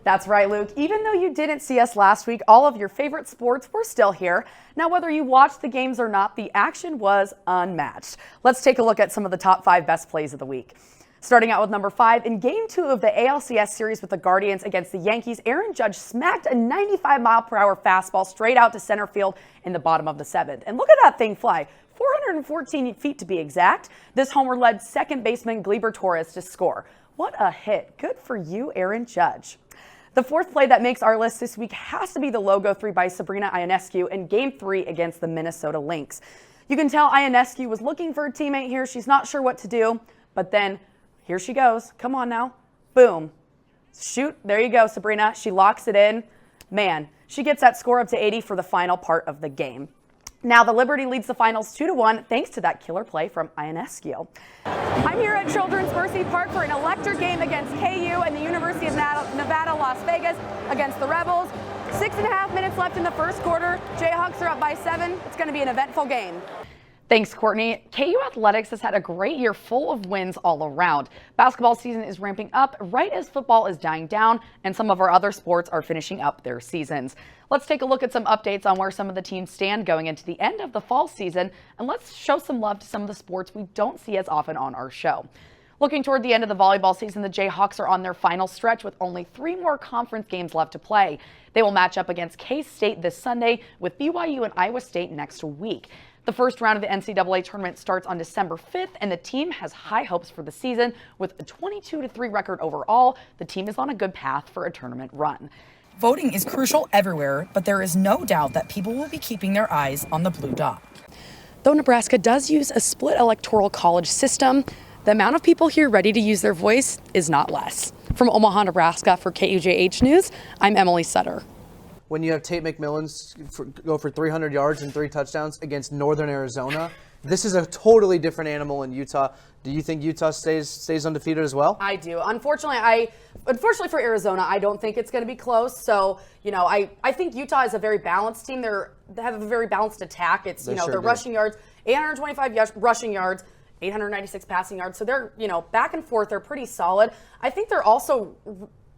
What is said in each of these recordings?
That's right, Luke. Even though you didn't see us last week, all of your favorite sports were still here. Now, whether you watched the games or not, the action was unmatched. Let's take a look at some of the top 5 best plays of the week. Starting out with number 5, in Game 2 of the ALCS series with the Guardians against the Yankees, Aaron Judge smacked a 95-mile-per-hour fastball straight out to center field in the bottom of the 7th. And look at that thing fly, 414 feet to be exact. This homer led second baseman Gleyber Torres to score. What a hit. Good for you, Aaron Judge. The 4th play that makes our list this week has to be the logo 3 by Sabrina Ionescu in Game 3 against the Minnesota Lynx. You can tell Ionescu was looking for a teammate here. She's not sure what to do, but then here she goes. Come on now. Boom. Shoot. There you go, Sabrina. She locks it in. Man, she gets that score up to 80 for the final part of the game. Now the Liberty leads the finals 2-1 thanks to that killer play from Ionescu. I'm here at Children's Mercy Park for an electric game against KU and the University of Nevada, Las Vegas against the Rebels. 6.5 minutes left in the first quarter. Jayhawks are up by 7. It's going to be an eventful game. Thanks, Courtney. KU Athletics has had a great year full of wins all around. Basketball season is ramping up right as football is dying down and some of our other sports are finishing up their seasons. Let's take a look at some updates on where some of the teams stand going into the end of the fall season, and let's show some love to some of the sports we don't see as often on our show. Looking toward the end of the volleyball season, the Jayhawks are on their final stretch with only 3 more conference games left to play. They will match up against K-State this Sunday with BYU and Iowa State next week. The first round of the NCAA tournament starts on December 5th, and the team has high hopes for the season. With a 22-3 record overall, the team is on a good path for a tournament run. Voting is crucial everywhere, but there is no doubt that people will be keeping their eyes on the blue dot. Though Nebraska does use a split electoral college system, the amount of people here ready to use their voice is not less. From Omaha, Nebraska, for KUJH News, I'm Emily Sutter. When you have Tate McMillan's go for 300 yards and 3 touchdowns against Northern Arizona, this is a totally different animal in Utah. Do you think Utah stays undefeated as well? I do. Unfortunately for Arizona, I don't think it's going to be close. So, I think Utah is a very balanced team. They have a very balanced attack. It's, their rushing yards, 825 rushing yards, 896 passing yards. So they're, back and forth. They're pretty solid. I think they're also,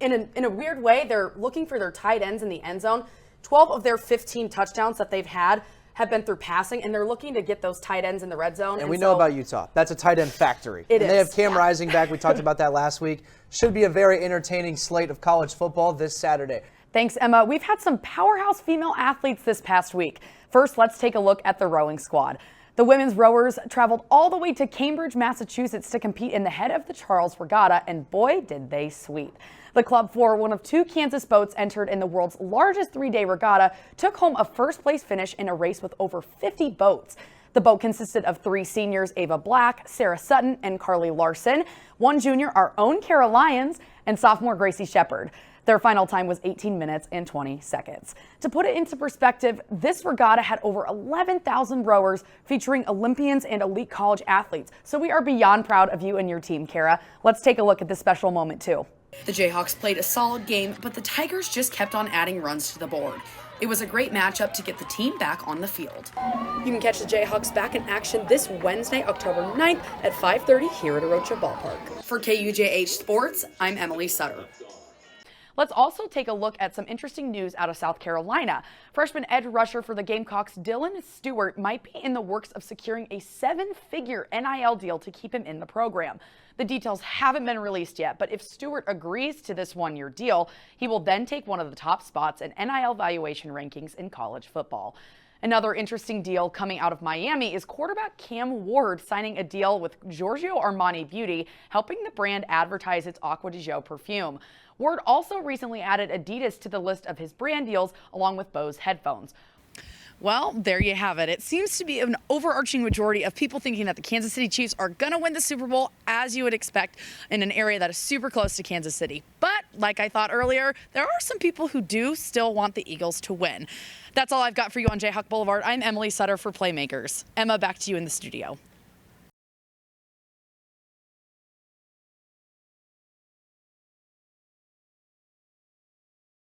in a weird way, they're looking for their tight ends in the end zone. 12 of their 15 touchdowns that they've had have been through passing, and they're looking to get those tight ends in the red zone. And we know about Utah. That's a tight end factory. They have Cam Rising back. We talked about that last week. Should be a very entertaining slate of college football this Saturday. Thanks, Emma. We've had some powerhouse female athletes this past week. First, let's take a look at the rowing squad. The women's rowers traveled all the way to Cambridge, Massachusetts to compete in the Head of the Charles Regatta, and boy, did they sweep. The Club 4, one of 2 Kansas boats entered in the world's largest 3-day regatta, took home a first-place finish in a race with over 50 boats. The boat consisted of 3 seniors, Ava Black, Sarah Sutton, and Carly Larson, 1 junior, our own Kara Lyons, and sophomore Gracie Shepard. Their final time was 18 minutes and 20 seconds. To put it into perspective, this regatta had over 11,000 rowers featuring Olympians and elite college athletes. So we are beyond proud of you and your team, Kara. Let's take a look at this special moment too. The Jayhawks played a solid game, but the Tigers just kept on adding runs to the board. It was a great matchup to get the team back on the field. You can catch the Jayhawks back in action this Wednesday, October 9th at 5:30 here at Arocha Ballpark. For KUJH Sports, I'm Emily Sutter. Let's also take a look at some interesting news out of South Carolina. Freshman edge rusher for the Gamecocks, Dylan Stewart, might be in the works of securing a 7-figure NIL deal to keep him in the program. The details haven't been released yet, but if Stewart agrees to this 1-year deal, he will then take one of the top spots in NIL valuation rankings in college football. Another interesting deal coming out of Miami is quarterback Cam Ward signing a deal with Giorgio Armani Beauty, helping the brand advertise its Acqua di Gio perfume. Ward also recently added Adidas to the list of his brand deals, along with Bose headphones. Well, there you have it. It seems to be an overarching majority of people thinking that the Kansas City Chiefs are going to win the Super Bowl, as you would expect, in an area that is super close to Kansas City. But, like I thought earlier, there are some people who do still want the Eagles to win. That's all I've got for you on Jayhawk Boulevard. I'm Emily Sutter for Playmakers. Emma, back to you in the studio.